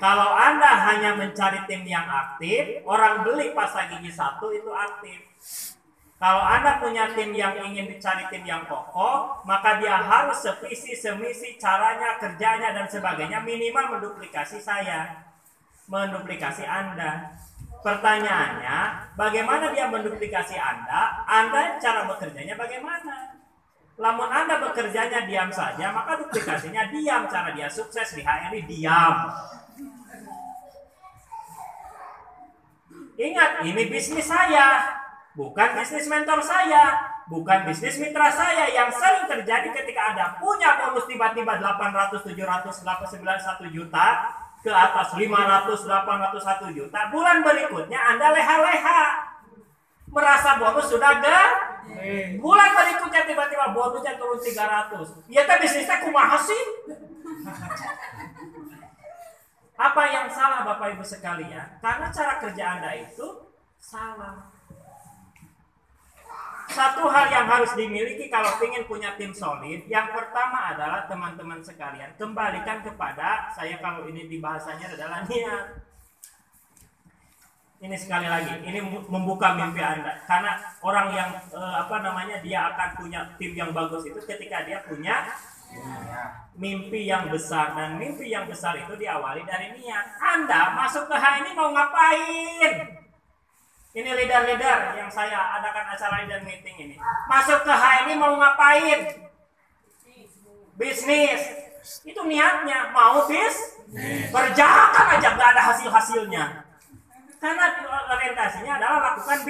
Kalau Anda hanya mencari tim yang aktif, orang beli pasta gigi 1 itu aktif. Kalau Anda punya tim yang ingin dicari tim yang kokoh, maka dia harus sevisi, semisi, caranya, kerjanya, dan sebagainya minimal menduplikasi saya, menduplikasi Anda. Pertanyaannya, bagaimana dia menduplikasi Anda? Anda cara bekerjanya bagaimana? Lamun Anda bekerjanya diam saja, maka duplikasinya diam. Cara dia sukses di HRD diam. Ingat, ini bisnis saya, bukan bisnis mentor saya, bukan bisnis mitra saya. Yang sering terjadi ketika Anda punya bonus tiba-tiba 800, 700, 901 juta, ke atas 500, 801 juta, bulan berikutnya Anda leha-leha, merasa bonus sudah gede. Bulan berikutnya tiba-tiba bonusnya turun 300. Ya tapi bisnisnya kumaha sih? Apa yang salah Bapak Ibu sekalian? Karena cara kerja Anda itu salah. Satu hal yang harus dimiliki kalau ingin punya tim solid, yang pertama adalah teman-teman sekalian, kembalikan kepada, saya kalau ini di bahasanya adalah niat. Ini sekali lagi, ini membuka mimpi Anda. Karena orang yang dia akan punya tim yang bagus itu ketika dia punya mimpi yang besar, dan mimpi yang besar itu diawali dari niat. Anda masuk ke ini mau ngapain? Ini leader-leader yang saya adakan acara leader meeting ini. Masuk ke ini mau ngapain? Bisnis. Itu niatnya, mau berjalan aja nggak ada hasil-hasilnya. Karena orientasinya adalah lakukan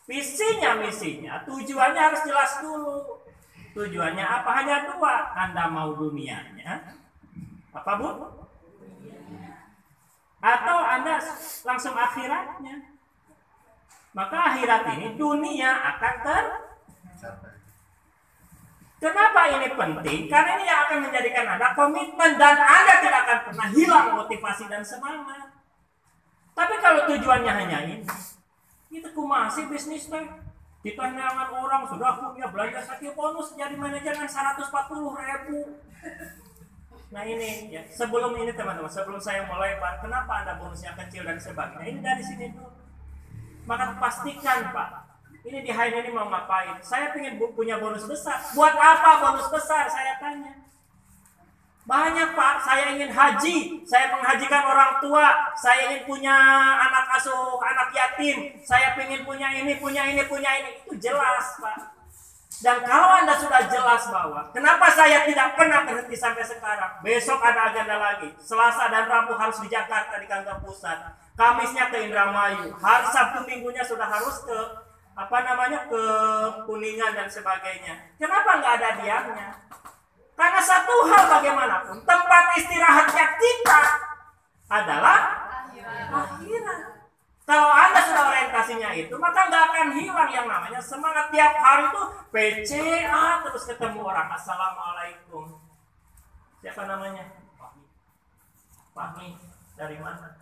misinya, tujuannya harus jelas dulu. Tujuannya apa? Hanya 2. Anda mau dunianya, apa Bu? Atau Anda langsung akhiratnya. Maka akhirat ini dunia akan Kenapa ini penting? Karena ini yang akan menjadikan Anda komitmen dan Anda tidak akan pernah hilang motivasi dan semangat. Tapi kalau tujuannya hanya ini, itu masih bisnis teh. Ditanyakan orang sudah punya belanja sakit bonus jadi manajernya 140.000. Nah ini ya, sebelum ini teman-teman, sebelum saya mulai kenapa Anda bonusnya kecil dan sebagainya, ini dari sini dulu. Maka pastikan Pak, ini di hari ini mau ngapain? Saya ingin punya bonus besar. Buat apa bonus besar? Saya tanya. Banyak Pak, saya ingin haji, saya menghajikan orang tua, saya ingin punya anak asuh, anak yatim, saya ingin punya ini. Itu jelas Pak. Dan kalau Anda sudah jelas bahwa kenapa saya tidak pernah berhenti sampai sekarang, besok ada agenda lagi, Selasa dan Rabu harus di Jakarta di kantor pusat, Kamisnya ke Indramayu, hari Sabtu Minggunya sudah harus ke ke Kuningan dan sebagainya. Kenapa nggak ada diamnya? Karena satu hal bagaimanapun, tempat istirahatnya kita adalah akhirat. Kalau Anda sudah orientasinya itu, maka nggak akan hilang yang namanya semangat. Tiap hari itu PCA terus ketemu orang. Assalamualaikum. Siapa namanya? Fahmi. Dari mana?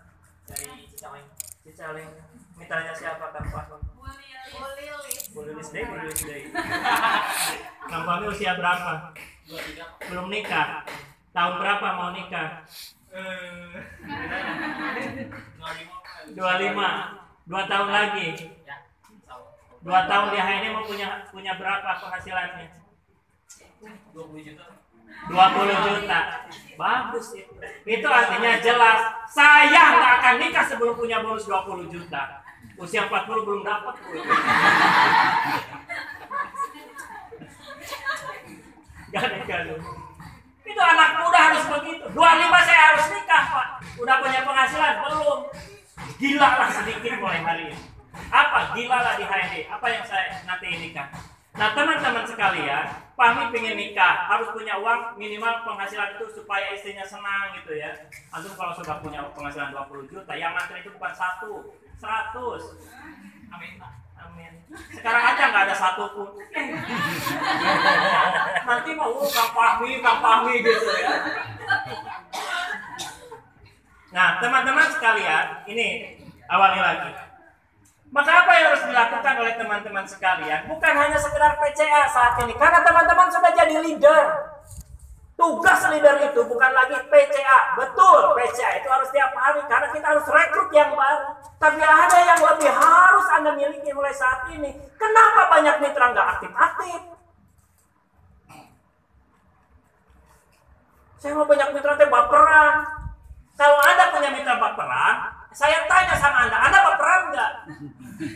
Dari Cicaleng. Mitranya siapa Kang Fahmi? Bu Lilis Day. Kang Fahmi usia berapa? 23. Belum nikah. Tahun berapa mau nikah? 25. 2 tahun lagi. 2 tahun dia ini mau punya berapa penghasilannya? 20 juta. 20 juta. Bagus itu. Itu artinya jelas. Saya nggak akan nikah sebelum punya bonus 20 juta. Usia 40 belum dapat. Gak. Itu anak muda harus begitu. 25 saya harus nikah Pak. Udah punya penghasilan? Belum. Gila lah sedikit mulai hari ini. Apa? Gila lah di HRD. Apa yang saya nanti nikah? Nah teman-teman sekalian, Fahmi pengen nikah, harus punya uang minimal penghasilan itu supaya istrinya senang gitu ya. Antum kalau sudah punya penghasilan 20 juta, yang mantan itu bukan 100. Amin. Sekarang aja nggak ada 1 pun. Nanti mau Kang Fahmi gitu ya. Nah teman-teman sekalian, ini awali lagi. Maka apa yang harus dilakukan oleh teman-teman sekalian? Bukan hanya sekedar PCA saat ini, karena teman-teman sudah jadi leader. Tugas leader itu bukan lagi PCA. Betul, PCA itu harus tiap hari karena kita harus rekrut yang baru. Tapi ada yang lebih harus Anda miliki mulai saat ini. Kenapa banyak mitra nggak aktif-aktif? Saya mau banyak mitra teh baperan. Kalau Anda punya mitra baperan, saya tanya sama Anda baperan nggak?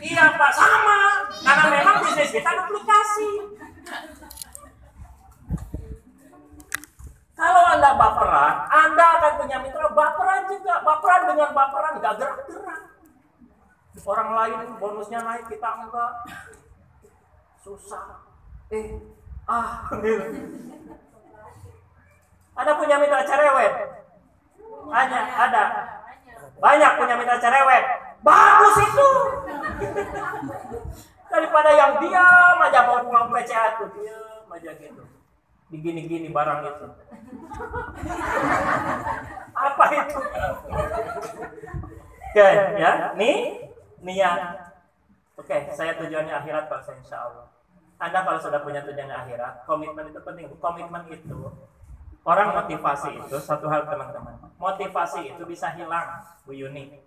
Iya Pak, sama. Karena memang bisnis kita duplikasi. Kalau Anda baperan, Anda akan punya mitra baperan juga. Baperan dengan baperan nggak gerak-gerak. Orang lain bonusnya naik, kita enggak. Susah. Ada punya mitra cerewet? Hanya ada. Banyak punya mitra cerewet. Bagus itu. Daripada yang diam aja mau PCA tuh, diam aja gitu. Digini-gini barang itu. Apa itu? Oke, ya. Niat. Oke, saya tujuannya akhirat Pak, insya Allah. Anda kalau sudah punya tujuan akhirat, komitmen itu penting. Komitmen itu, orang motivasi itu satu hal teman-teman. Motivasi itu bisa hilang, Bu Yuni.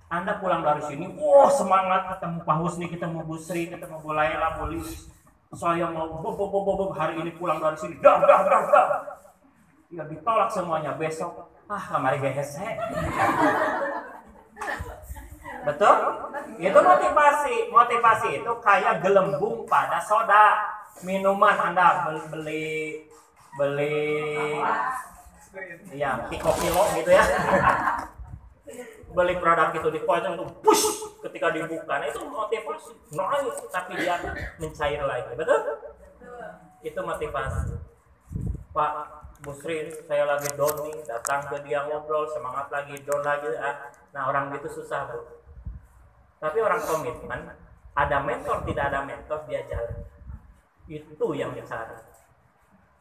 Anda pulang dari sini, semangat ketemu Pak Husni, ketemu Bu Sri, ketemu Bu Laila, Bu Lis. Saya mau hari ini pulang dari sini, dah. Ya ditolak semuanya besok. Kamari gehese. Betul? Itu motivasi. Motivasi itu kayak gelembung pada soda. Minuman Anda beli ya kilo gitu ya. Beli produk itu di pojok itu push ketika dibuka. Nah, itu motivasi. Naik tapi dia mencair lagi. Betul? Itu motivasi. Pak Bu Sri, saya lagi down nih, datang ke dia ngobrol, semangat lagi, down lagi. Nah, orang itu susah, Bu. Tapi orang komitmen, ada mentor, tidak ada mentor, dia jalan. Itu yang dicari.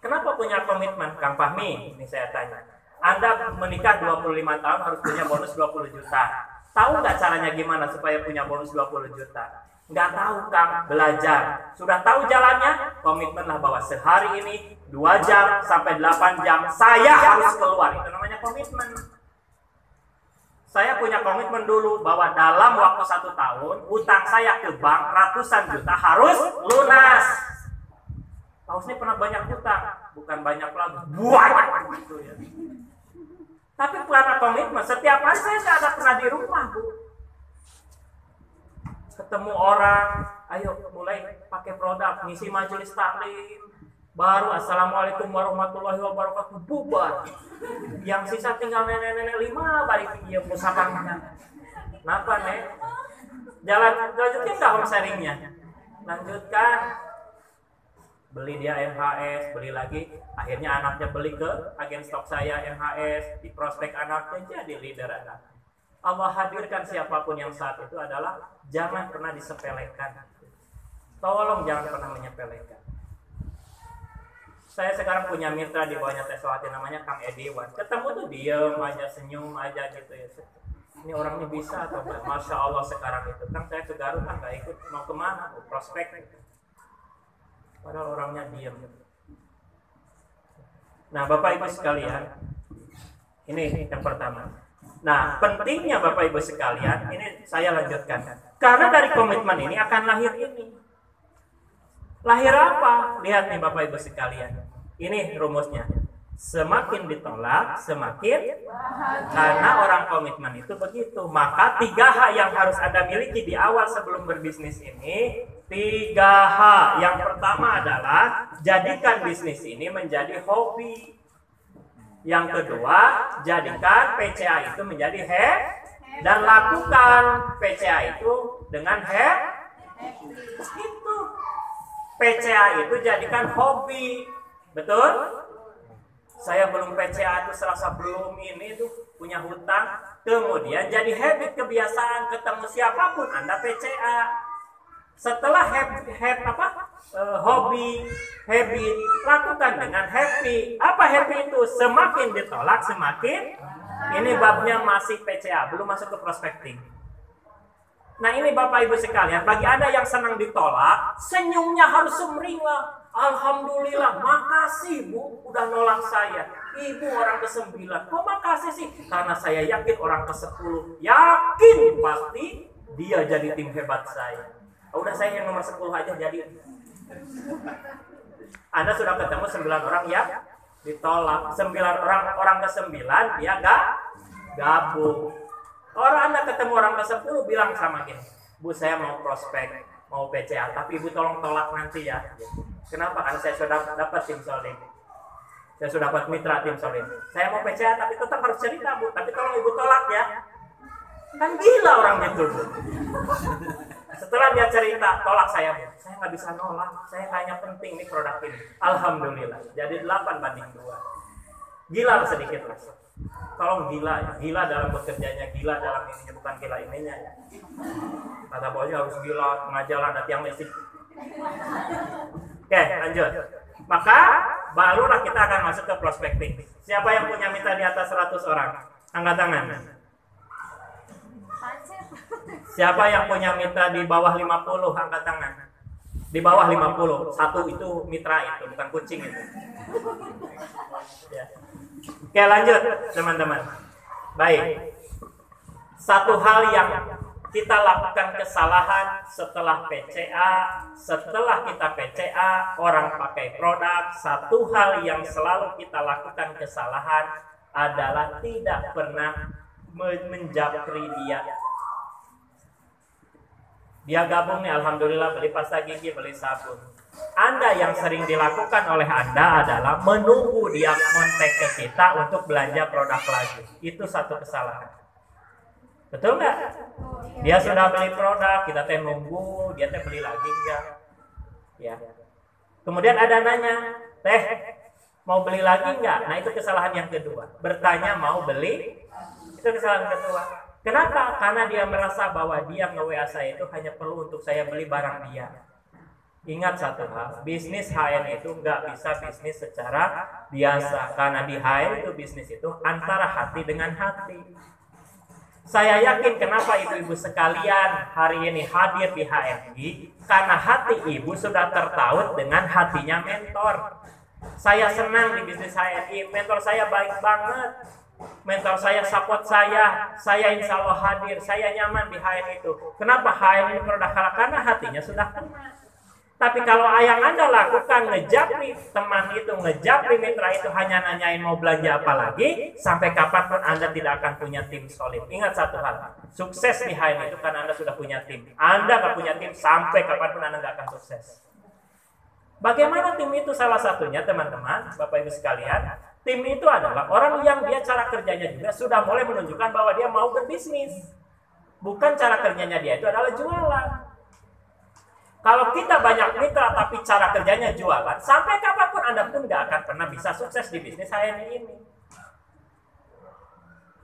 Kenapa punya komitmen? Kang Fahmi, ini saya tanya. Anda menikah 25 tahun harus punya bonus 20 juta. Tahu nggak caranya gimana supaya punya bonus 20 juta? Nggak tahu, Kang. Belajar. Sudah tahu jalannya? Komitmenlah bahwa sehari ini 2 jam sampai 8 jam saya harus keluar. Itu namanya komitmen. Saya punya komitmen dulu bahwa dalam waktu 1 tahun utang saya ke bank ratusan juta harus lunas. Pak Husni pernah banyak utang, bukan banyak lagi, buat gitu ya. Tapi karena komitmen, setiap hari saya nggak ada pernah di rumah, Bu. Ketemu orang, ayo mulai pakai produk, ngisi majelis taklim, baru assalamualaikum warahmatullahi wabarakatuh, bubar. Yang sisa tinggal nenek-nenek 5 balik dia musakan mana? Kenapa nek? Lanjutin nggak home sharingnya? Lanjutkan. Beli dia MHS, beli lagi, akhirnya anaknya beli ke agen stok saya MHS, di prospek anaknya jadi leader anak. Allah hadirkan siapapun yang saat itu adalah jangan pernah disepelekan. Tolong jangan pernah menyepelekan. Saya sekarang punya mitra di bawahnya Teswati namanya Kang Ediwan. Ketemu tuh diem aja, senyum aja gitu ya. Ini orangnya bisa atau enggak? Masya Allah sekarang itu. Kan saya ke Garut kan gak ikut, mau kemana? Mau prospek gitu. Padahal orangnya diam. Nah, Bapak Ibu sekalian, ini yang pertama. Nah, pentingnya Bapak Ibu sekalian, ini saya lanjutkan. Karena dari komitmen ini akan lahir ini. Lahir apa? Lihat nih Bapak Ibu sekalian. Ini rumusnya. Semakin ditolak, semakin karena orang komitmen itu begitu. Maka 3H yang harus Anda miliki di awal sebelum berbisnis ini, 3H. Yang pertama adalah jadikan bisnis ini menjadi hobi. Yang kedua, jadikan PCA itu menjadi happy dan lakukan PCA itu dengan happy. Itu PCA itu jadikan hobi. Betul? Saya belum PCA itu serasa belum ini tuh punya hutang. Kemudian jadi habit, kebiasaan, ketemu siapapun Anda PCA. Setelah hobi, habit, lakukan dengan happy. Apa happy itu? Semakin ditolak semakin. Ini babnya masih PCA, belum masuk ke prospecting. Nah ini Bapak Ibu sekalian, bagi Anda yang senang ditolak, senyumnya harus sumringah. Alhamdulillah, makasih Bu, udah nolak saya. Ibu orang ke-9. Kok makasih sih? Karena saya yakin orang ke-10. Yakin pasti dia jadi tim hebat saya. Udah saya yang nomor 10 aja jadi. Anda sudah ketemu 9 orang ya ditolak. 9 orang ke-9 dia gabung. Orang Anda ketemu orang ke-10 bilang sama gini, Bu saya mau prospek, mau PCA, tapi Ibu tolong tolak nanti ya. Kenapa? Karena saya sudah dapat tim solid. Saya sudah dapat mitra tim solid. Saya mau PCA tapi tetap harus cerita Bu, tapi tolong Ibu tolak ya. Kan gila orang itu Bu. Setelah dia cerita, tolak saya Bu. Saya nggak bisa nolak, saya hanya penting nih produk ini. Alhamdulillah, jadi 8-2. Gila sedikit lah. Tolong gila ya, gila dalam bekerjanya, gila dalam ininya, bukan gila ininya ya. Kata bosnya harus gila, tengah jalan ada tiang listrik. Oke, lanjut. Maka barulah kita akan masuk ke prospecting. Siapa yang punya mitra di atas 100 orang? Angkat tangan. Siapa yang punya mitra di bawah 50? Angkat tangan. Di bawah 50. Satu itu mitra itu, bukan kucing itu. Ya. Oke, lanjut teman-teman. Baik. Satu hal yang kita lakukan kesalahan setelah PCA, setelah kita PCA, orang pakai produk, satu hal yang selalu kita lakukan kesalahan adalah tidak pernah menjapri dia. Dia gabung nih, alhamdulillah beli pasta gigi, beli sabun. Anda yang sering dilakukan oleh Anda adalah menunggu dia kontak ke kita untuk belanja produk lagi. Itu satu kesalahan. Betul nggak? Dia sudah beli produk, kita teh nunggu, dia teh beli lagi enggak? Ya. Kemudian ada nanya, teh mau beli lagi enggak? Nah itu kesalahan yang kedua. Bertanya mau beli, itu kesalahan kedua. Kenapa? Karena dia merasa bahwa dia nge-WA saya itu hanya perlu untuk saya beli barang dia. Ingat satu hal, bisnis HN itu nggak bisa bisnis secara biasa. Karena di HN itu bisnis itu antara hati dengan hati. Saya yakin kenapa ibu-ibu sekalian hari ini hadir di HMI, karena hati ibu sudah tertaut dengan hatinya mentor. Saya senang di bisnis HMI, mentor saya baik banget. Mentor saya support saya insya Allah hadir, saya nyaman di HMI itu. Kenapa HMI produk halal? Karena hatinya sudah kena. Tapi kalau yang Anda lakukan ngejapri teman itu, ngejapri mitra itu hanya nanyain mau belanja apa lagi, sampai kapanpun Anda tidak akan punya tim solid. Ingat satu hal, sukses di HM itu karena Anda sudah punya tim. Anda gak punya tim, sampai kapanpun Anda gak akan sukses. Bagaimana tim itu? Salah satunya teman-teman, Bapak Ibu sekalian, tim itu adalah orang yang dia cara kerjanya juga sudah mulai menunjukkan bahwa dia mau berbisnis. Bukan cara kerjanya dia itu adalah jualan. Kalau kita banyak mitra tapi cara kerjanya jualan, sampai kapanpun Anda pun gak akan pernah bisa sukses di bisnis HMI ini.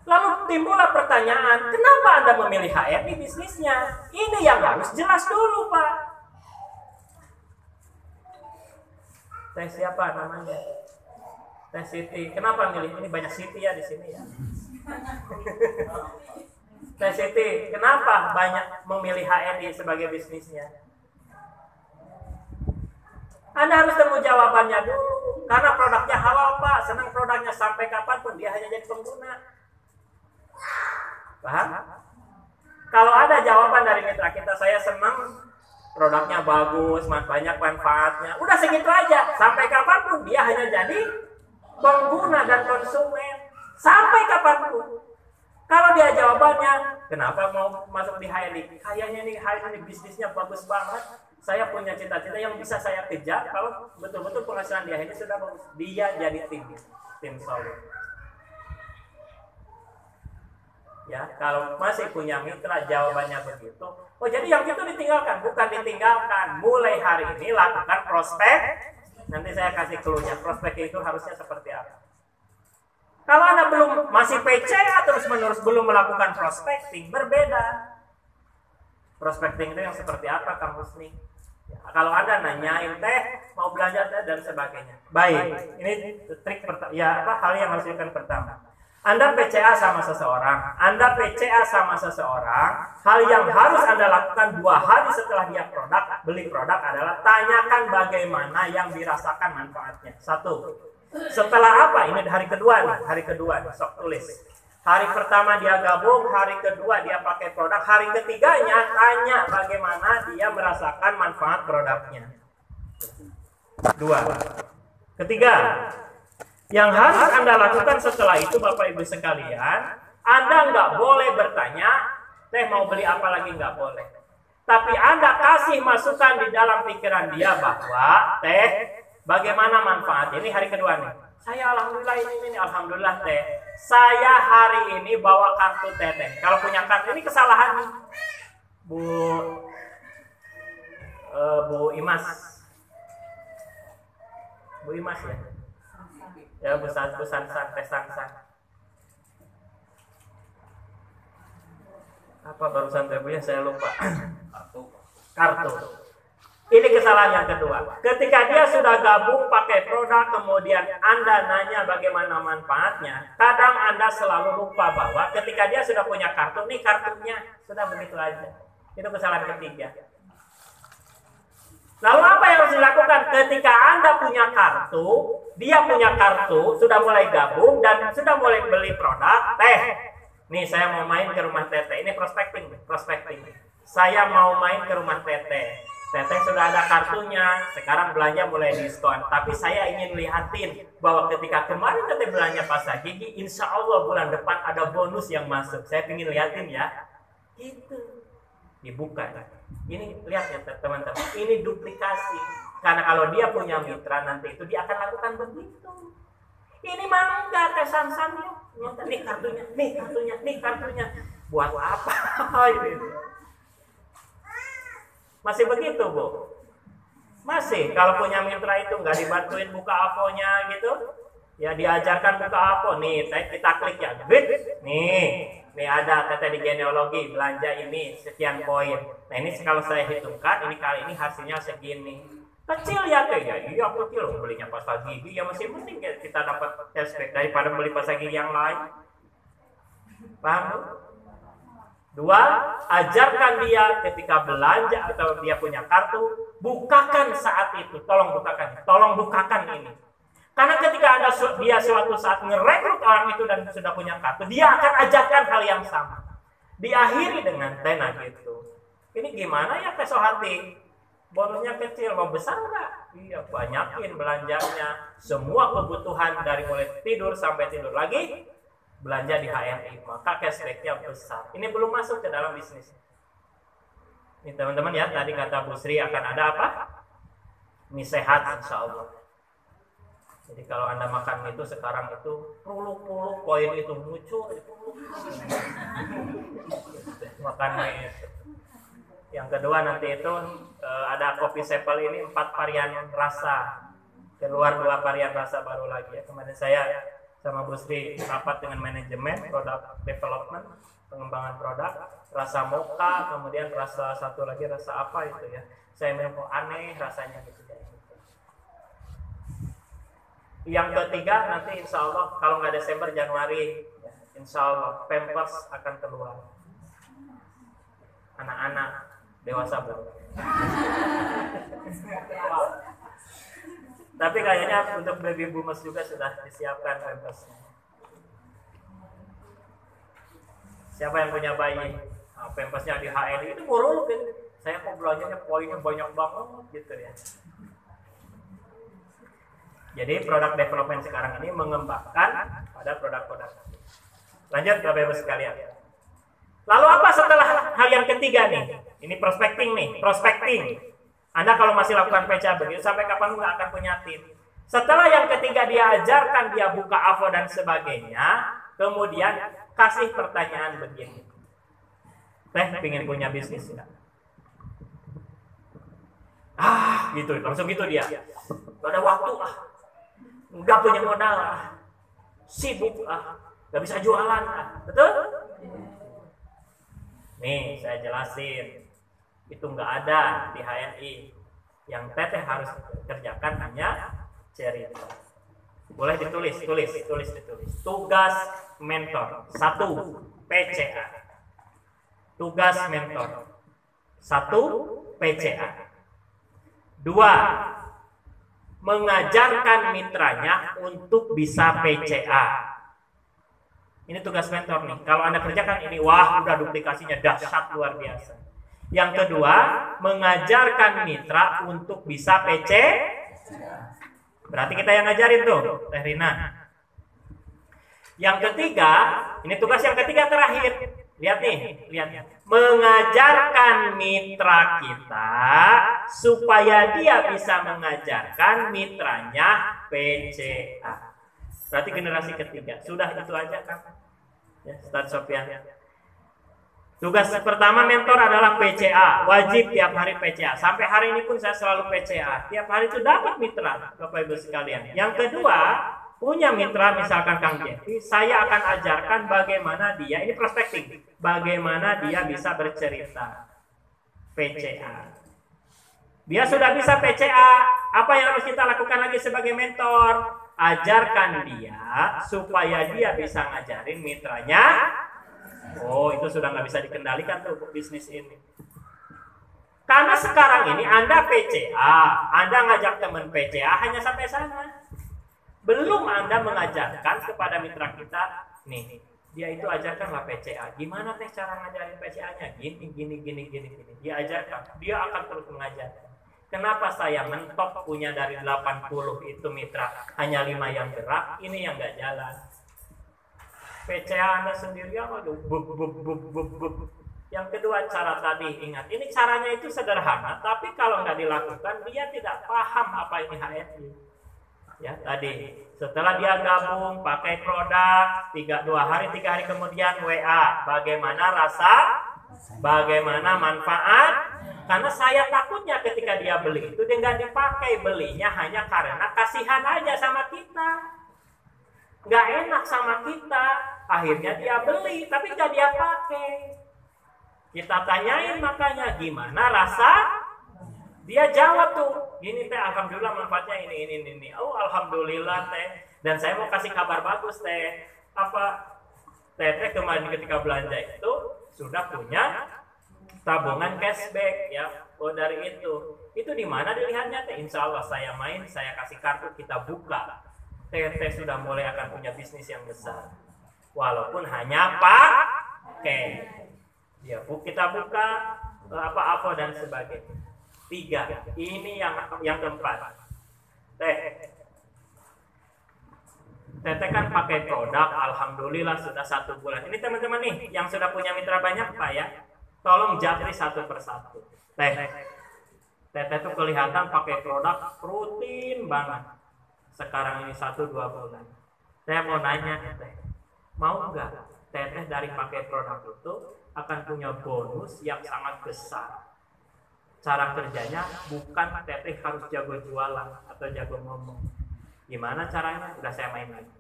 Lalu timbullah pertanyaan, kenapa Anda memilih HMI bisnisnya? Ini yang harus jelas dulu, Pak. Teh siapa namanya? Teh Siti. Kenapa milih ini? Banyak Siti ya di sini ya. Teh Siti, kenapa banyak memilih HMI sebagai bisnisnya? Anda harus temu jawabannya dulu. Karena produknya halal, Pak. Senang produknya, sampai kapanpun dia hanya jadi pengguna. Paham? Kalau ada jawaban dari mitra kita, saya senang produknya bagus, banyak manfaatnya. Udah segitu aja. Sampai kapanpun dia hanya jadi pengguna dan konsumen. Sampai kapanpun. Kalau dia jawabannya, kenapa mau masuk di HMI? Kayaknya nih HMI bisnisnya bagus banget. Saya punya cita-cita yang bisa saya kejar kalau betul-betul penghasilan dia ini sudah bagus. Dia jadi tim solid. Ya, kalau masih punya mitra jawabannya begitu. Oh, jadi yang itu ditinggalkan, bukan ditinggalkan. Mulai hari ini lakukan prospek. Nanti saya kasih clue-nya. Prospek itu harusnya seperti apa? Kalau Anda masih PCA terus-menerus belum melakukan prospecting, berbeda. Prospecting itu yang seperti apa, Kang Husni? Ya, kalau Anda nanyain teh mau belanja teh dan sebagainya. Baik, ini trik hal yang harus dilakukan pertama. Anda PCA sama seseorang, hal yang harus Anda lakukan 2 hari setelah dia beli produk adalah tanyakan bagaimana yang dirasakan manfaatnya. 1. Setelah apa? Ini hari kedua nih, sok tulis. Hari pertama dia gabung, hari kedua dia pakai produk, hari ketiganya tanya bagaimana dia merasakan manfaat produknya. 2. Ketiga, yang harus Anda lakukan setelah itu Bapak Ibu sekalian, Anda nggak boleh bertanya, teh mau beli apa lagi, nggak boleh. Tapi Anda kasih masukan di dalam pikiran dia bahwa, teh, bagaimana manfaat? Ini hari kedua nih. Saya alhamdulillah ini alhamdulillah teh. Saya hari ini bawa kartu teteh. Kalau punya kartu ini kesalahan nih. Bu Imas ya. Ya busan teh. Apa barusan tebunya saya lupa. Kartu. Ini kesalahan yang kedua. Ketika dia sudah gabung pakai produk, kemudian Anda nanya bagaimana manfaatnya, kadang Anda selalu lupa bahwa ketika dia sudah punya kartu, nih kartunya, sudah begitu aja. Itu kesalahan ketiga. Lalu apa yang harus dilakukan ketika Anda punya kartu, dia punya kartu, sudah mulai gabung dan sudah mulai beli produk, teh. Nih saya mau main ke rumah Teteh. Ini prospecting. Saya mau main ke rumah Teteh. Teteh sudah ada kartunya, sekarang belanja mulai diskon. Tapi saya ingin lihatin bahwa ketika kemarin Teteh belanja pasar gigi, insya Allah bulan depan ada bonus yang masuk. Saya ingin lihatin ya. Gitu. Dibuka. Ini lihat ya teman-teman. Ini duplikasi. Karena kalau dia punya mitra nanti itu dia akan lakukan begitu. Ini mah enggak Teh Sansan ya. Nih kartunya. Buat apa? Masih begitu, Bu? Masih. Kalau punya mitra itu nggak dibantuin buka APO-nya gitu, ya diajarkan buka APO. Nih, kita klik ya. Nih ada Teteh di genealogi belanja ini sekian poin. Nah ini kalau saya hitungkan, ini kali ini hasilnya segini. Kecil ya Teh ya. Iya kecil. Belinya pasta gigi ya masih mending kita dapat cashback daripada beli pasta gigi yang lain. Paham? 2, ajarkan dia ketika belanja atau dia punya kartu, bukakan saat itu. Tolong bukakan ini. Karena ketika dia suatu saat ngerekrut orang itu dan sudah punya kartu, dia akan ajarkan hal yang sama. Diakhiri dengan tena gitu. Ini gimana ya Teh Sohati? Bonusnya kecil, mau besar enggak? Iya, banyakin belanjanya. Semua kebutuhan dari mulai tidur sampai tidur lagi, belanja di HNI, maka cashbacknya besar. Ini belum masuk ke dalam bisnis. Ini teman-teman ya, tadi kata Bu Sri akan ada apa? Mie sehat insya Allah. Jadi kalau Anda makan itu sekarang itu puluk poin itu muncul. Makan mie. Yang kedua nanti itu ada kopi sepel ini 4 varian rasa. Keluar 2 varian rasa baru lagi ya. Kemarin saya sama Bu Sri rapat dengan manajemen produk development, pengembangan produk, rasa mocha, kemudian rasa satu lagi rasa apa itu ya. Saya memang aneh rasanya gitu ya. Yang ketiga nanti insya Allah kalau nggak Desember Januari ya, insya Allah Pampers akan keluar. Anak-anak dewasa belum. Tapi kayaknya untuk baby boomers juga sudah disiapkan Pampersnya. Siapa yang punya bayi? Nah, Pampersnya di HNI itu murul kan? Saya kok belanjanya poinnya banyak banget gitu ya. Jadi produk development sekarang ini mengembangkan pada produk-produk. Lanjut Bapak Ibu sekalian. Lalu apa setelah hal yang ketiga nih? Ini prospecting. Anda kalau masih lakukan PCA begitu sampai kapan nggak akan punya tim. Setelah yang ketiga dia ajarkan, dia buka AVO dan sebagainya, kemudian kasih pertanyaan begini. Teh, pengen punya bisnis nggak? Gitu, langsung gitu dia. Gak ada waktu nggak punya modal sibuk nggak bisa jualan betul? Nih saya jelasin. Itu nggak ada di HNI. Yang Teteh harus kerjakan hanya cerita. Boleh ditulis. Tugas mentor. 1. PCA. Tugas mentor. 1. PCA. 2. Mengajarkan mitranya untuk bisa PCA. Ini tugas mentor nih. Kalau Anda kerjakan ini, wah udah duplikasinya dahsyat luar biasa. Yang kedua, mengajarkan mitra untuk bisa PCA. Berarti kita yang ngajarin tuh, Teh Rina. Yang ketiga, ini tugas yang ketiga terakhir. Lihat nih, lihat. Mengajarkan mitra kita supaya dia bisa mengajarkan mitranya PCA. Berarti generasi ketiga. Sudah itu aja kan? Ya, Ustaz Sofyan. Tugas pertama mentor adalah PCA. Wajib tiap hari PCA. Sampai hari ini pun saya selalu PCA. Tiap hari itu dapat mitra, Bapak Ibu sekalian. Yang kedua, punya mitra misalkan Kang Jeffy, saya akan ajarkan bagaimana dia, ini prospecting, bagaimana dia bisa bercerita PCA. Dia sudah bisa PCA, apa yang harus kita lakukan lagi sebagai mentor? Ajarkan dia supaya dia bisa ngajarin mitranya. Oh, itu sudah nggak bisa dikendalikan tuh bisnis ini. Karena sekarang ini Anda PCA, Anda ngajak teman PCA hanya sampai sana. Belum Anda mengajarkan kepada mitra kita, nih, dia itu ajarkanlah PCA. Gimana teh cara ngajarin PCA-nya? Gini. Dia ajarkan, dia akan terus mengajarkan. Kenapa saya mentok punya dari 80 itu mitra, hanya 5 yang gerak, ini yang nggak jalan. PCA Anda sendiri apa? Yang kedua cara tadi, ingat, ini caranya itu sederhana, tapi kalau nggak dilakukan, dia tidak paham apa ini HSI. Ya, tadi setelah dia gabung pakai produk 2 hari 3 hari kemudian WA, bagaimana rasa, bagaimana manfaat, karena saya takutnya ketika dia beli itu dia nggak dipakai, belinya hanya karena kasihan aja sama kita, nggak enak sama kita, akhirnya dia beli tapi nggak dia pakai. Kita tanyain makanya gimana rasa, dia jawab tuh, gini teh, alhamdulillah manfaatnya ini. Oh alhamdulillah teh, dan saya mau kasih kabar bagus teh, apa teh kemarin ketika belanja itu sudah punya tabungan cashback ya. Oh dari itu di mana dilihatnya teh? Insya Allah saya main, saya kasih kartu, kita buka, teh sudah mulai akan punya bisnis yang besar, walaupun hanya pakai ya. Kita buka apa dan sebagainya. 3, ini yang keempat. Teteh kan pakai produk, alhamdulillah sudah 1 bulan. Ini teman-teman nih yang sudah punya mitra banyak Pak ya, tolong japri satu persatu. Teteh tuh kelihatan pakai produk rutin banget. Sekarang ini 1-2 bulan. Saya mau nanya Teteh, mau nggak Teteh dari pakai produk itu akan punya bonus yang sangat besar? Cara kerjanya bukan Teteh harus jago jualan atau jago ngomong. Gimana caranya? Udah saya main lagi.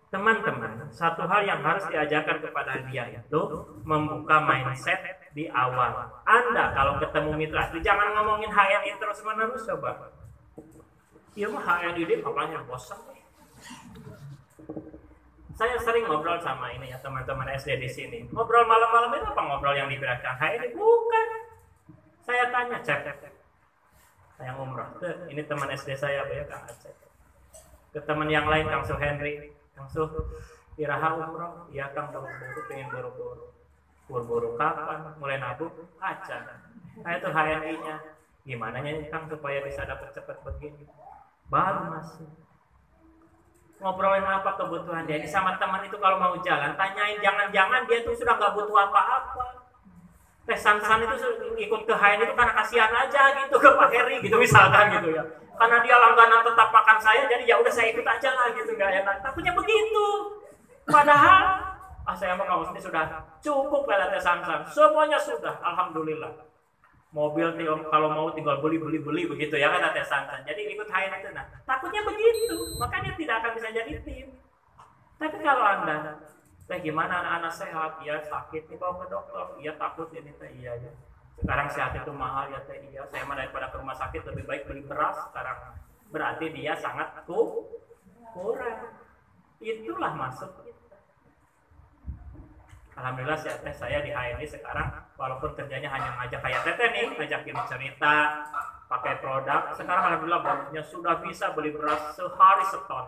Teman-teman, satu hal yang harus diajarkan kepada dia itu membuka mindset di awal. Anda kalau ketemu mitra, jangan ngomongin HNI terus-menerus coba. Iya mah HNI makanya bosan. Saya sering ngobrol sama ini ya teman-teman SD di sini. Ngobrol malam-malam itu apa ngobrol yang diberikan HNI? Bukan. Saya tanya, cek, saya umroh, ini teman SD saya, ya Kang Aceh. Ke teman yang lain, Kang Suhendri, Kang Suh, iraha umroh, ya Kang buru-buru, pengen buru-buru kapan, mulai nabung, aja. Nah itu HNI-nya, gimana nya Kang supaya bisa dapat cepat begini, baru masuk. Ngobrolin apa kebutuhan dia, ini sama teman itu kalau mau jalan, tanyain, jangan-jangan dia tuh sudah nggak butuh apa-apa. Teh Sansan itu ikut ke HN itu karena kasihan aja gitu ke Pak Heri gitu misalkan gitu ya. Karena dia langganan tetap makan saya, jadi ya udah saya ikut aja lah gitu, nggak enak. Takutnya begitu. Padahal saya mau kamu sendiri sudah cukup lah Teh Sansan. Semuanya sudah, alhamdulillah. Mobil kalau mau tinggal beli begitu ya kata Teh Sansan. Jadi ikut HN itu nah. Takutnya begitu, makanya tidak akan bisa jadi tim. Tapi kalau Anda gimana anak-anak sehat? Iya sakit, dibawa ke dokter. Iya takut ini teh, iya ya. Sekarang sehat itu mahal ya teh, iya. Saya mah daripada ke rumah sakit lebih baik beli beras sekarang. Berarti dia sangat kurang. Itulah masuk kita. Alhamdulillah saya di HNI sekarang, walaupun kerjanya hanya ngajak kayak Teteh nih, ngajak ini cerita, pakai produk. Sekarang alhamdulillah bonusnya sudah bisa beli beras sehari seton,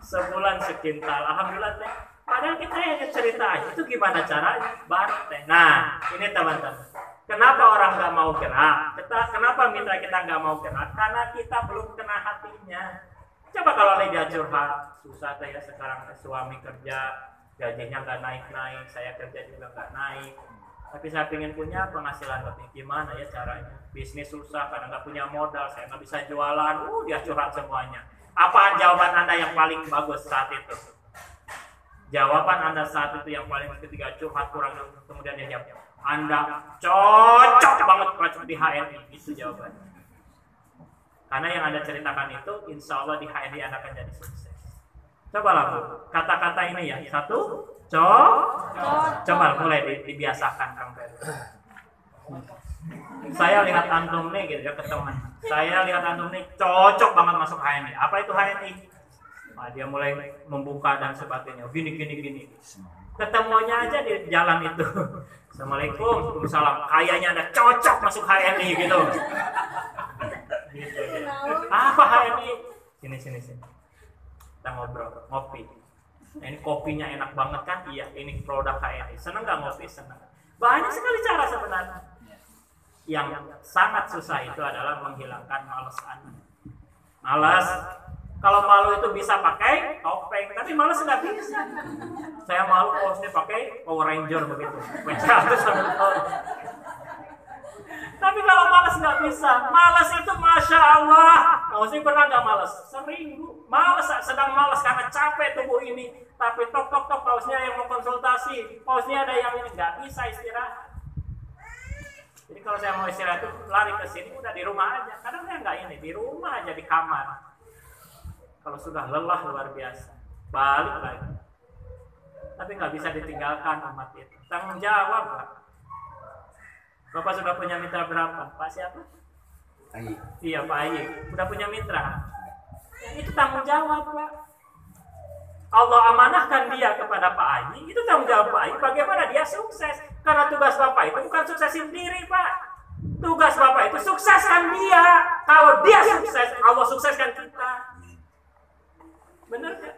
sebulan sekintal. Alhamdulillah teh. Padahal kita hanya cerita aja, itu gimana caranya? Baru teh. Nah, ini teman-teman. Kenapa orang nggak mau gerak? Kenapa mitra kita nggak mau gerak? Karena kita belum kena hatinya. Coba kalau dia curhat, susah teh ya sekarang suami kerja, gajinya nggak naik-naik, saya kerja juga nggak naik. Tapi saya ingin punya penghasilan lebih. Gimana ya caranya? Bisnis susah, kadang nggak punya modal, saya nggak bisa jualan. Dia curhat semuanya. Apa jawaban Anda yang paling bagus saat itu? Jawaban Anda saat itu yang paling ketika curhat kurang, kemudian dia jawab, Anda cocok banget masuk di HNI. Itu jawabannya. Karena yang Anda ceritakan itu, insya Allah di HNI Anda akan jadi sukses. Cobalah Bu, kata-kata ini ya. Satu, coba mulai dibiasakan Kang Ferry. Saya lihat antum nih gitu ya ke teman. Saya lihat antum nih cocok banget masuk HNI. Apa itu HNI? Nah, dia mulai membuka dan sebagainya. Gini. Ketemunya aja di jalan itu. Assalamualaikum, Waalaikumsalam. Kayaknya Anda cocok masuk HNI gitu. Gitu. Apa HNI? Sini. Kita ngobrol, ngopi. Nah, ini kopinya enak banget kan? Iya, ini produk HNI. Seneng nggak ngopi? Seneng. Banyak sekali cara sebenarnya. Yang sangat susah itu adalah menghilangkan malas Anda. Malas. Kalau malu itu bisa pakai topeng, tapi malas nggak bisa. Saya malu kaosnya pakai Power Ranger begitu. Tapi kalau malas nggak bisa. Malas itu Masya Allah. Kamu pernah nggak malas? Sering Bu. Malas, sedang malas karena capek tubuh ini. Tapi tok pausnya yang mau konsultasi, pausnya ada yang ini nggak bisa istirahat. Jadi kalau saya mau istirahat itu lari ke sini udah di rumah aja. Kadang saya nggak ini di rumah aja di kamar. Kalau sudah lelah luar biasa, balik lagi. Tapi nggak bisa ditinggalkan umat itu. Tanggung jawab Pak. Bapak sudah punya mitra berapa? Pak siapa? Ayi. Iya Pak Ayi. Udah punya mitra. Itu tanggung jawab Pak. Allah amanahkan dia kepada Pak Ayi. Itu tanggung jawab Pak Ayi. Bagaimana dia sukses? Karena tugas Bapak itu bukan suksesin diri Pak. Tugas Bapak itu sukseskan dia. Kalau dia sukses, Allah sukseskan kita. Benar kan?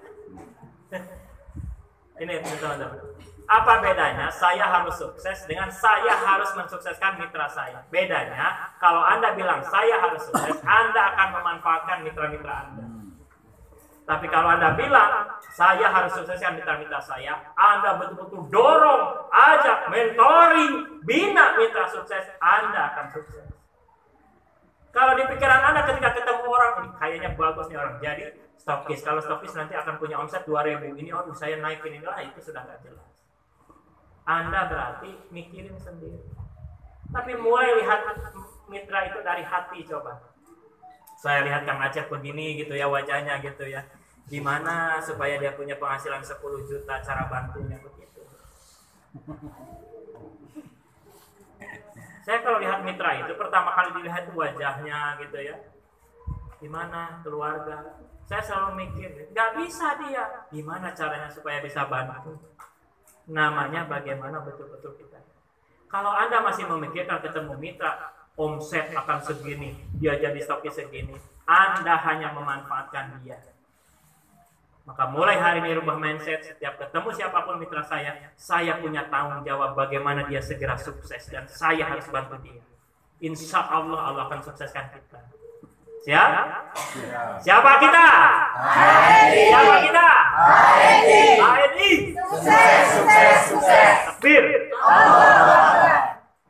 Ini teman-teman. Apa bedanya saya harus sukses dengan saya harus mensukseskan mitra saya? Bedanya, kalau Anda bilang saya harus sukses, Anda akan memanfaatkan mitra-mitra Anda. Tapi kalau Anda bilang saya harus sukseskan mitra-mitra saya, Anda betul-betul dorong, ajak, mentoring, bina mitra sukses, Anda akan sukses. Kalau di pikiran Anda ketika ketemu orang, ini kayaknya bagus nih orang, jadi stokis. Kalau stokis nanti akan punya omset 2.000. Ini saya naikin ini lah, itu sudah nggak jelas. Anda berarti mikirin sendiri. Tapi mulai lihat mitra itu dari hati coba. Saya lihat Kang Aceh begini gitu ya wajahnya gitu ya. Gimana supaya dia punya penghasilan 10 juta, cara bantunya begitu. Saya kalau lihat mitra itu pertama kali dilihat itu wajahnya gitu ya. Gimana keluarga? Saya selalu mikir, nggak bisa dia. Gimana caranya supaya bisa bantu? Namanya bagaimana betul-betul kita. Kalau Anda masih memikirkan ketemu mitra, omset akan segini, dia jadi stokis segini, Anda hanya memanfaatkan dia. Maka mulai hari ini rubah mindset, setiap ketemu siapapun mitra saya punya tanggung jawab bagaimana dia segera sukses dan saya harus bantu dia. Insya Allah Allah akan sukseskan kita. Siap? Siapa kita? Siapa kita? HNI. Sukses. Takbir.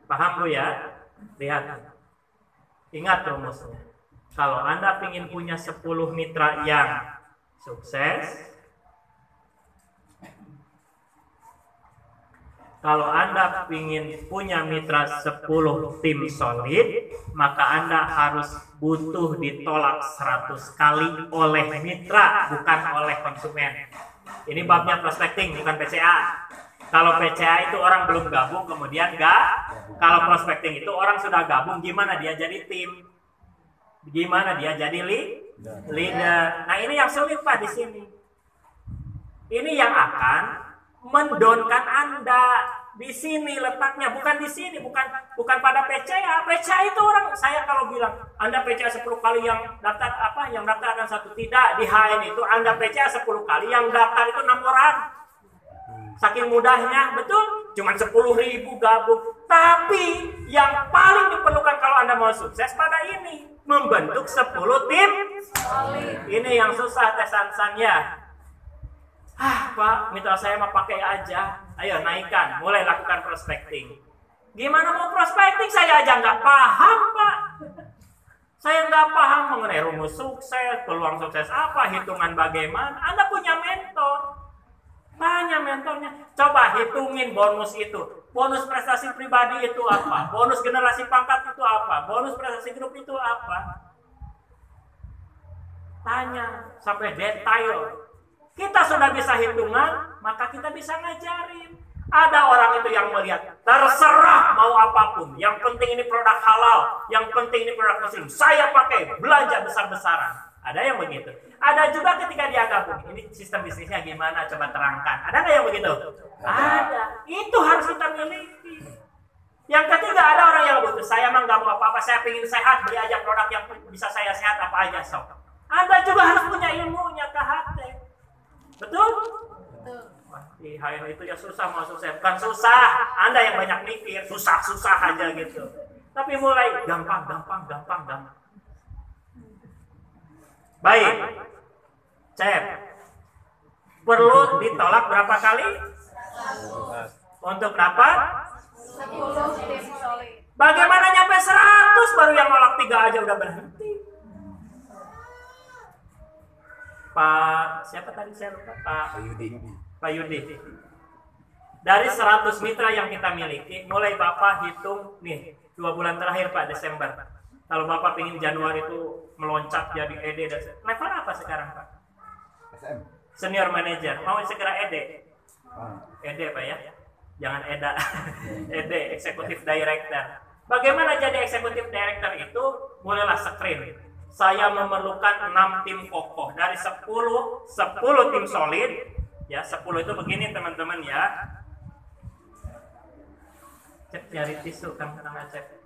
Paham Bu ya? Lihat. Ingat rumusnya. Kalau Anda ingin punya 10 mitra yang sukses, kalau Anda ingin punya mitra 10 tim solid, maka Anda harus butuh ditolak 100 kali oleh mitra, bukan oleh konsumen. Ini babnya prospecting, bukan PCA. Kalau PCA itu orang belum gabung, kemudian kalau prospecting itu orang sudah gabung, gimana dia jadi tim? Gimana dia jadi leader? Nah ini yang sulit Pak di sini. Ini yang akan mendonkan Anda. Di sini letaknya, bukan di sini, bukan pada PCA. PCA itu orang, saya kalau bilang Anda PCA 10 kali yang daftar yang daftar akan 1, tidak. Di HN itu Anda PCA 10 kali, yang daftar itu 6 orang. Saking mudahnya, betul, cuma 10.000 gabung. Tapi yang paling diperlukan kalau Anda mau sukses pada ini, membentuk 10 tim. Ini yang susah tes-sansannya. Pak, mitra saya mau pakai aja. Ayo naikkan, mulai lakukan prospecting. Gimana mau prospecting? Saya aja nggak paham, Pak. Saya nggak paham mengenai rumus sukses, peluang sukses apa, hitungan bagaimana. Anda punya mentor. Tanya mentornya, coba hitungin bonus itu. Bonus prestasi pribadi itu apa? Bonus generasi pangkat itu apa? Bonus prestasi grup itu apa? Tanya sampai detail. Kita sudah bisa hitungan, maka kita bisa ngajarin. Ada orang itu yang melihat, terserah mau apapun. Yang penting ini produk halal, yang penting ini produk muslim. Saya pakai, belanja besar-besaran. Ada yang begitu. Ada juga ketika dia gabung, ini sistem bisnisnya gimana, coba terangkan. Ada nggak yang begitu? Ada. Itu harus kita miliki. Yang ketiga, ada orang yang begitu. Saya emang nggak mau apa-apa, saya ingin sehat, beli aja produk yang bisa saya sehat apa aja. So, Anda juga harus punya ilmunya, KHT. Betul? Di HN itu ya susah mau sukses. Bukan susah, Anda yang banyak mikir, susah-susah aja gitu. Tapi mulai gampang. Baik, cek. Perlu ditolak berapa kali? 1. Untuk dapat? 10 tim solid. Bagaimana nyampe 100 baru yang nolak 3 aja udah berhenti? Pak, siapa tadi saya lupa? Pak Yudi. Dari 100 mitra yang kita miliki, mulai Bapak hitung nih 2 bulan terakhir Pak, Desember. Kalau Bapak ingin Januari itu meloncat jadi ED dan level apa sekarang Pak? SM. Senior Manager. Mau segera ED? ED Pak ya? Jangan EDA. ED, Executive Director. Bagaimana jadi Executive Director itu? Mulailah screen. Saya memerlukan 6 tim kokoh. Dari 10 tim solid. Ya, 10 itu begini teman-teman ya. Cek cari tisu kan karena cek.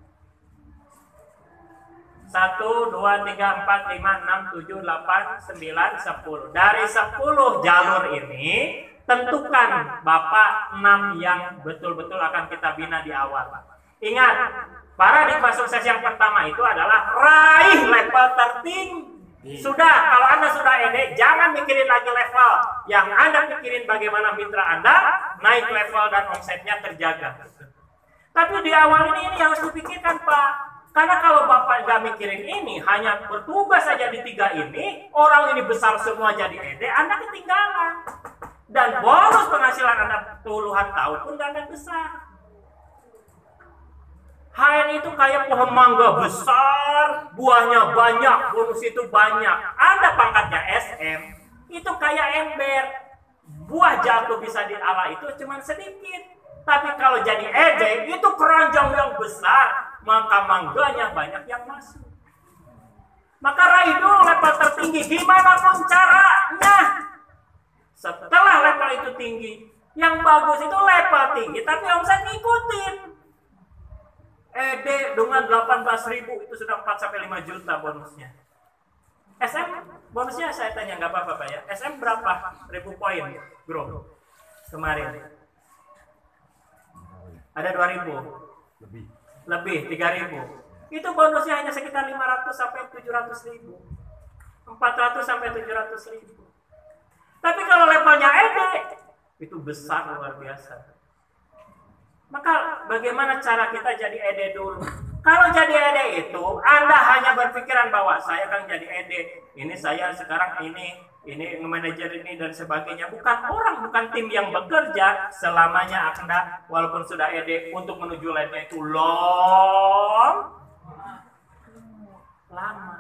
1, 2, 3, 4, 5, 6, 7, 8, 9, 10. Dari 10 jalur ini, tentukan Bapak 6 yang betul-betul akan kita bina di awal. Ingat, paradigma sukses yang pertama itu adalah raih level tertinggi. Sudah, kalau Anda sudah ED, jangan mikirin lagi level. Yang Anda pikirin bagaimana mitra Anda naik level dan omsetnya terjaga. Tapi di awal ini harus dipikirkan Pak. Karena kalau Bapak nggak mikirin ini, hanya bertugas saja di 3 ini, orang ini besar semua jadi ED, Anda ketinggalan. Dan bonus penghasilan Anda puluhan tahun pun nggak akan besar. HN itu kayak pohon mangga besar, buahnya banyak, bonus itu banyak. Anda pangkatnya SM, itu kayak ember. Buah jatuh bisa diala itu cuma sedikit. Tapi kalau jadi ED, itu keranjang yang besar, maka mangganya banyak yang masuk. Maka raih dulu level tertinggi, gimana pun caranya. Setelah level itu tinggi, yang bagus itu level tinggi, tapi omset ngikutin. ED dengan 18.000 itu sudah 4-5 juta bonusnya. SM bonusnya saya tanya nggak apa-apa Pak ya. SM berapa ribu poin bro kemarin? Ada 2.000 lebih 3.000. Itu bonusnya hanya sekitar 500 sampai 700.000, 400 sampai 700.000. Tapi kalau levelnya ED itu besar luar biasa. Maka bagaimana cara kita jadi ED dulu? Kalau jadi ED itu, Anda hanya berpikiran bahwa saya akan jadi ED. Ini saya sekarang ini manajer ini dan sebagainya. Bukan orang, bukan tim yang bekerja selamanya Anda walaupun sudah ED untuk menuju levelnya itu lama.